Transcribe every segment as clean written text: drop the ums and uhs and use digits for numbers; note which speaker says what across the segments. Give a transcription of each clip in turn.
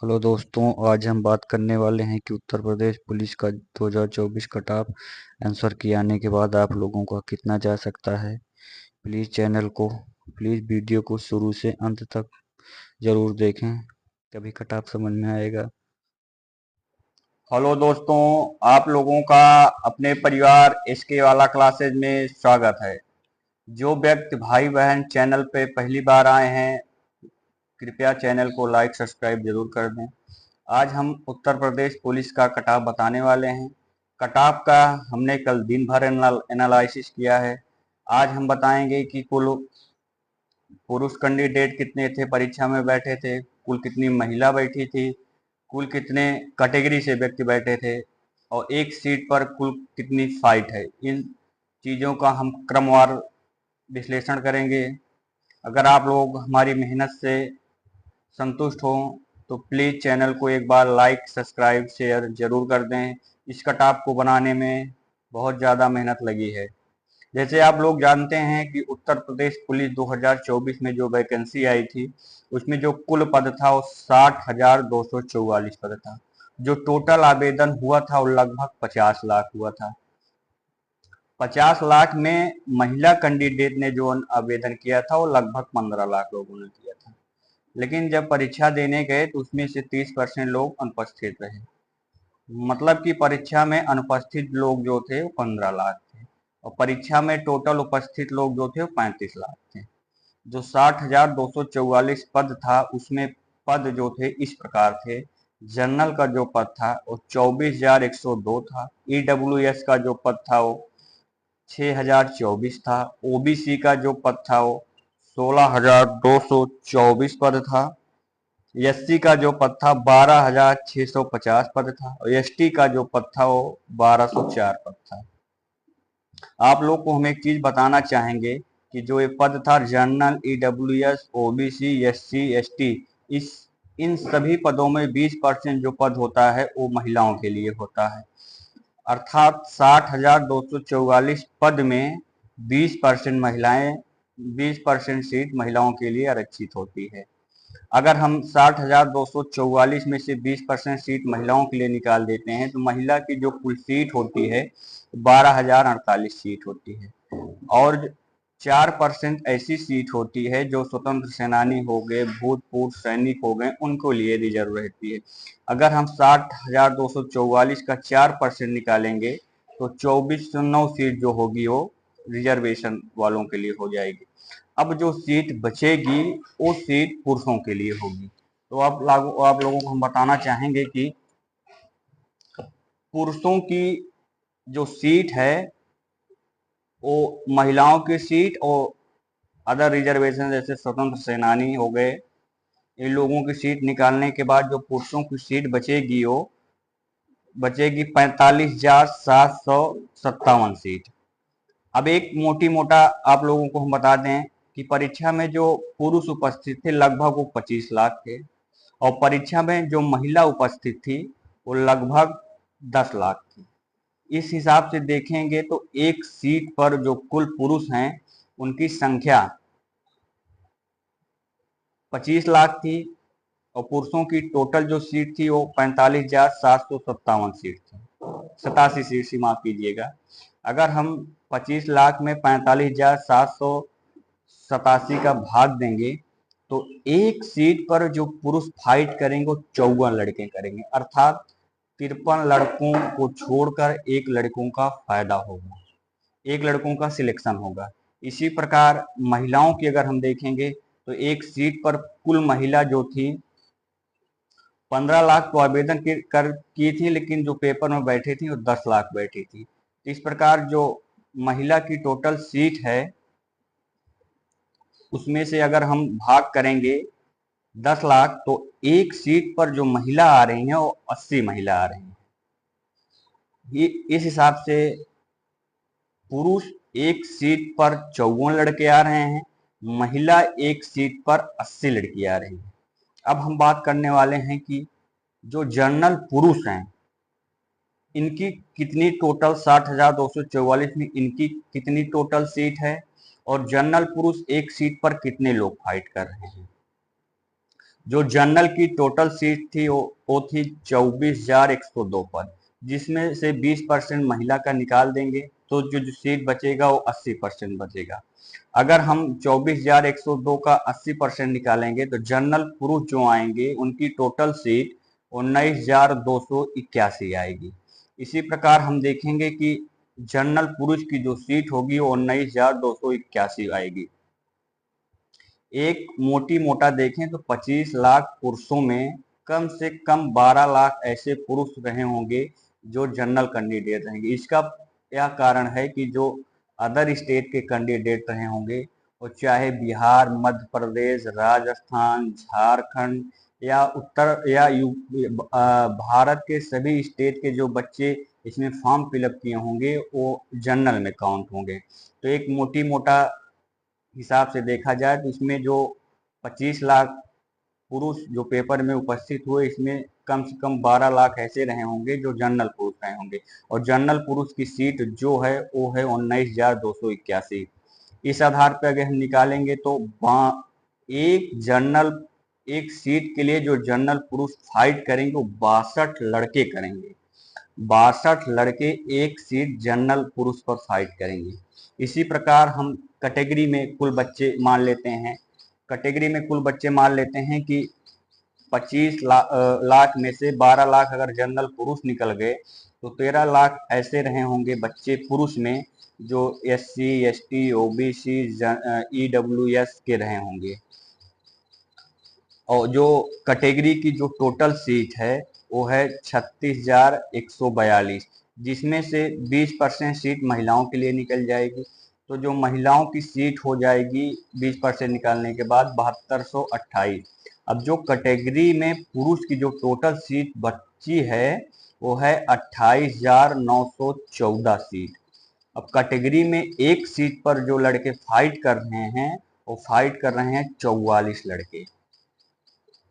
Speaker 1: Hello दोस्तों, आज हम बात करने वाले हैं कि उत्तर प्रदेश पुलिस का 2024 कट ऑफ आंसर की आने के बाद आप लोगों का कितना जा सकता है। प्लीज़ वीडियो को शुरू से अंत तक ज़रूर देखें, तभी कट ऑफ समझ में आएगा।
Speaker 2: हेलो दोस्तों, आप लोगों का अपने परिवार एसके वाला क्लासेज में स्वागत है। जो व्यक्ति भाई बहन चैनल पे पहली बार आए हैं, कृपया चैनल को लाइक सब्सक्राइब जरूर कर दें। आज हम उत्तर प्रदेश पुलिस का कट ऑफ बताने वाले हैं। कट ऑफ का हमने कल दिन भर एनालिसिस किया है। आज हम बताएंगे कि कुल पुरुष कैंडिडेट कितने थे परीक्षा में बैठे थे, कुल कितनी महिला बैठी थी, कुल कितने कैटेगरी से व्यक्ति बैठे थे और एक सीट पर कुल कितनी फाइट है। इन चीज़ों का हम क्रमवार विश्लेषण करेंगे। अगर आप लोग हमारी मेहनत से संतुष्ट हो तो प्लीज़ चैनल को एक बार लाइक सब्सक्राइब शेयर जरूर कर दें। इस कटाप को बनाने में बहुत ज़्यादा मेहनत लगी है। जैसे आप लोग जानते हैं कि उत्तर प्रदेश पुलिस 2024 में जो वैकेंसी आई थी, उसमें जो कुल पद था वो 60,244 पद था। जो टोटल आवेदन हुआ था वो लगभग 50 लाख हुआ था। 50 लाख में महिला कैंडिडेट ने जो आवेदन किया था वो लगभग 15 लाख लोगों ने किया था। लेकिन जब परीक्षा देने गए तो उसमें से 30% लोग अनुपस्थित रहे। मतलब कि परीक्षा में अनुपस्थित लोग जो थे वो 15 लाख थे और परीक्षा में टोटल उपस्थित लोग जो थे वो 35 लाख थे। जो 60,244 पद था उसमें पद जो थे इस प्रकार थे। जनरल का जो पद था वो 24,102 था। ईडब्ल्यूएस का जो पद था वो 6,024 था। ओबीसी का जो पद था वो 16,224 पद था। एससी का जो पद था 12,650 पद था और एसटी का जो पद था वो 1,204 पद था। आप लोग को हम एक चीज बताना चाहेंगे कि जो ये पद था general, EWS, OBC, SC, ST, इस इन सभी पदों में 20% जो पद होता है वो महिलाओं के लिए होता है। अर्थात 60,244 पद में 20% महिलाएं, 20% सीट महिलाओं के लिए आरक्षित होती है। अगर हम 60,244 में से 20% सीट महिलाओं के लिए निकाल देते हैं तो महिला की जो कुल सीट होती है 12,048 सीट होती है। और 4% ऐसी सीट होती है जो स्वतंत्र सेनानी हो गए, भूतपूर्व सैनिक हो गए, उनको लिए रिजर्व रहती है। अगर हम 60,244 का 4% निकालेंगे तो 2409 सीट जो होगी वो रिजर्वेशन वालों के लिए हो जाएगी। अब जो सीट बचेगी वो सीट पुरुषों के लिए होगी। तो आप लोगों को हम बताना चाहेंगे कि पुरुषों की जो सीट है वो महिलाओं की सीट और अदर रिजर्वेशन जैसे स्वतंत्र सेनानी हो गए, इन लोगों की सीट निकालने के बाद जो पुरुषों की सीट बचेगी वो बचेगी 45,757 सीट। अब एक मोटी मोटा आप लोगों को हम बता दें कि परीक्षा में जो पुरुष उपस्थित थे लगभग वो 25 लाख थे और परीक्षा में जो महिला उपस्थित थी वो लगभग 10 लाख थी। इस हिसाब से देखेंगे तो एक सीट पर जो कुल पुरुष हैं उनकी संख्या 25 लाख थी और पुरुषों की टोटल जो सीट थी वो 45,757 सीट थी, 87 सीट से माफ कीजिएगा। अगर हम 25 लाख में 45,787 का भाग देंगे तो एक सीट पर जो पुरुष फाइट करेंगे वो 54 लड़के करेंगे। अर्थात 53 लड़कों को छोड़कर एक लड़कों का फायदा होगा, एक लड़कों का सिलेक्शन होगा। इसी प्रकार महिलाओं की अगर हम देखेंगे तो एक सीट पर कुल महिला जो थी 15 लाख तो आवेदन की थी, लेकिन जो पेपर में बैठी थी वो 10 लाख बैठी थी। इस प्रकार जो महिला की टोटल सीट है उसमें से अगर हम भाग करेंगे 10 लाख तो एक सीट पर जो महिला आ रही हैं वो 80 महिला आ रही हैं। इस हिसाब से पुरुष एक सीट पर 54 लड़के आ रहे हैं, महिला एक सीट पर 80 लड़की आ रही है। अब हम बात करने वाले हैं कि जो जनरल पुरुष हैं इनकी कितनी टोटल 60,244 में इनकी कितनी टोटल सीट है और जनरल पुरुष एक सीट पर कितने लोग फाइट कर रहे हैं। जो जनरल की टोटल सीट थी वो थी 24,102 पद, जिसमें से 20% महिला का निकाल देंगे तो जो सीट बचेगा वो 80% बचेगा। अगर हम 24,102 का 80% निकालेंगे तो जनरल पुरुष जो आएंगे उनकी टोटल सीट 19,281 आएगी। इसी प्रकार हम देखेंगे कि जनरल पुरुष की जो सीट होगी वो 19,281 आएगी। एक मोटी मोटा देखें तो 25 लाख पुरुषों में कम से कम 12 लाख ऐसे पुरुष रहे होंगे जो जनरल कैंडिडेट रहेंगे। इसका यह कारण है कि जो अदर स्टेट के कैंडिडेट रहे होंगे वो चाहे बिहार, मध्य प्रदेश, राजस्थान, झारखंड या उत्तर या भारत के सभी स्टेट के जो बच्चे इसमें फॉर्म फिलअप किए होंगे वो जनरल में काउंट होंगे। तो एक मोटी मोटा हिसाब से देखा जाए तो इसमें जो 25 लाख पुरुष जो पेपर में उपस्थित हुए, इसमें कम से कम 12 लाख ऐसे रहे होंगे जो जनरल पुरुष रहे होंगे, और जनरल पुरुष की सीट जो है वो है 19,281। इस आधार पर अगर हम निकालेंगे तो एक सीट के लिए जो जनरल पुरुष फाइट करेंगे वो 62 लड़के करेंगे। 62 लड़के एक सीट जनरल पुरुष पर फाइट करेंगे। इसी प्रकार हम कैटेगरी में कुल बच्चे मान लेते हैं, कि 25 लाख में से 12 लाख अगर जनरल पुरुष निकल गए तो 13 लाख ऐसे रहे होंगे बच्चे पुरुष में जो SC, ST, OBC, EWS के रहे होंगे। और जो कैटेगरी की जो टोटल सीट है वो है 36,142, जिसमें से 20% सीट महिलाओं के लिए निकल जाएगी। तो जो महिलाओं की सीट हो जाएगी 20% निकालने के बाद 7228। अब जो कैटेगरी में पुरुष की जो टोटल सीट बची है वो है 28,914 सीट। अब कैटेगरी में एक सीट पर जो लड़के फाइट कर रहे हैं वो फाइट कर रहे हैं 44 लड़के।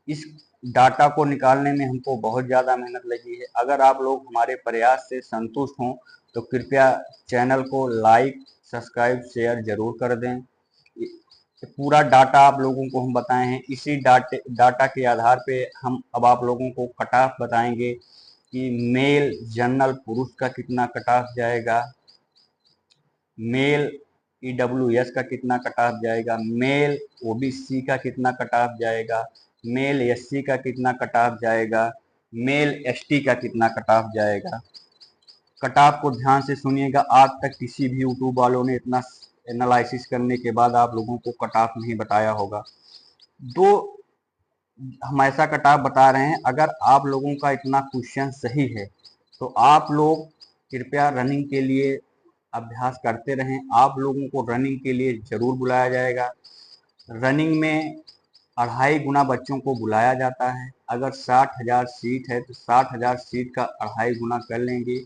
Speaker 2: इस डाटा को निकालने में हमको बहुत ज़्यादा मेहनत लगी है। अगर आप लोग हमारे प्रयास से संतुष्ट हों तो कृपया चैनल को लाइक, सब्सक्राइब, शेयर जरूर कर दें। पूरा डाटा आप लोगों को हम बताए हैं। इसी डाटा के आधार पे हम अब आप लोगों को कट ऑफ बताएंगे कि मेल जनरल पुरुष का कितना कट ऑफ जाएगा, मेल EWS का कितना कट ऑफ जाएगा, मेल OBC का कितना कट ऑफ जाएगा, मेल SC का कितना कट ऑफ जाएगा, मेल ST का कितना कट ऑफ जाएगा। कट ऑफ को ध्यान से सुनिएगा। आज तक किसी भी यूट्यूब वालों ने इतना एनालिसिस करने के बाद आप लोगों को कट ऑफ नहीं बताया होगा। दो हम ऐसा कट ऑफ बता रहे हैं, अगर आप लोगों का इतना क्वेश्चन सही है तो आप लोग कृपया रनिंग के लिए अभ्यास करते रहें। आप लोगों को रनिंग के लिए जरूर बुलाया जाएगा। रनिंग में 2.5 गुना बच्चों को बुलाया जाता है। अगर 60,000 सीट है तो 60,000 सीट का 2.5 गुना कर लेंगे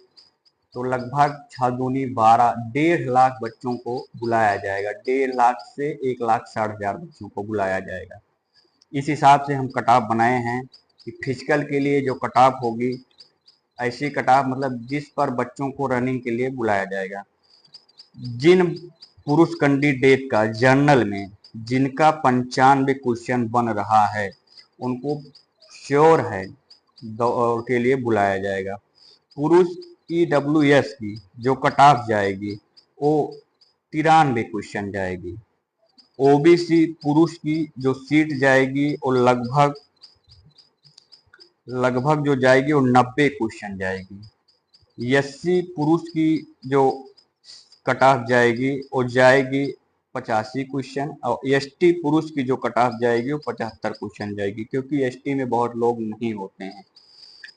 Speaker 2: तो लगभग 6 दूनी 12, 1.5 लाख बच्चों को बुलाया जाएगा। 1.5 लाख से 1,60,000 बच्चों को बुलाया जाएगा। इस हिसाब से हम कट ऑफ बनाए हैं कि फिजिकल के लिए जो कट ऑफ होगी ऐसी कट ऑफ मतलब जिस पर बच्चों को रनिंग के लिए बुलाया जाएगा। जिन पुरुष कैंडिडेट का जनरल में जिनका 95 क्वेश्चन बन रहा है उनको श्योर है दौड़ के लिए बुलाया जाएगा। पुरुष EWS की जो कट ऑफ जाएगी वो 93 क्वेश्चन जाएगी। OBC पुरुष की जो सीट जाएगी वो लगभग जो जाएगी वो 90 क्वेश्चन जाएगी। SC पुरुष की जो कट ऑफ जाएगी वो जाएगी 85 क्वेश्चन, और ST पुरुष की जो कट ऑफ जाएगी वो 75 क्वेश्चन जाएगी, क्योंकि ST में बहुत लोग नहीं होते हैं।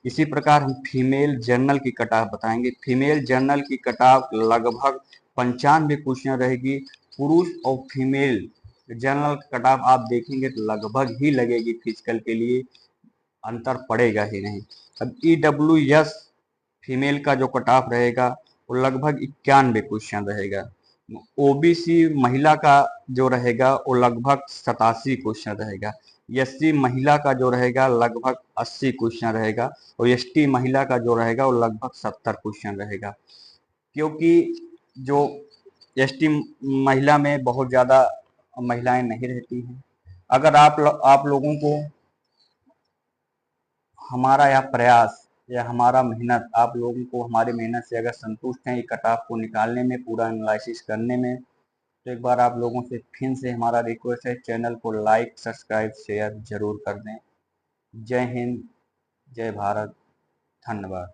Speaker 2: इसी प्रकार हम फीमेल जर्नल की कट ऑफ बताएंगे। फीमेल जर्नल की कट ऑफ लगभग 95 क्वेश्चन रहेगी। पुरुष और फीमेल जर्नल कट ऑफ आप देखेंगे तो लगभग ही लगेगी, फिजिकल के लिए अंतर पड़ेगा ही नहीं। अब EWS फीमेल का जो कट ऑफ रहेगा वो लगभग 91 क्वेश्चन रहेगा। OBC महिला का जो रहेगा वो लगभग 87 क्वेश्चन रहेगा। SC महिला का जो रहेगा लगभग 80 क्वेश्चन रहेगा, और ST महिला का जो रहेगा वो लगभग 70 क्वेश्चन रहेगा। क्योंकि जो ST महिला में बहुत ज़्यादा महिलाएं नहीं रहती हैं। अगर आप लोगों को हमारा यह प्रयास या हमारा मेहनत, आप लोगों को हमारी मेहनत से अगर संतुष्ट हैं ये कट ऑफ को निकालने में, पूरा एनालिसिस करने में, तो एक बार आप लोगों से फिर से हमारा रिक्वेस्ट है, चैनल को लाइक सब्सक्राइब शेयर जरूर कर दें। जय हिंद, जय भारत, धन्यवाद।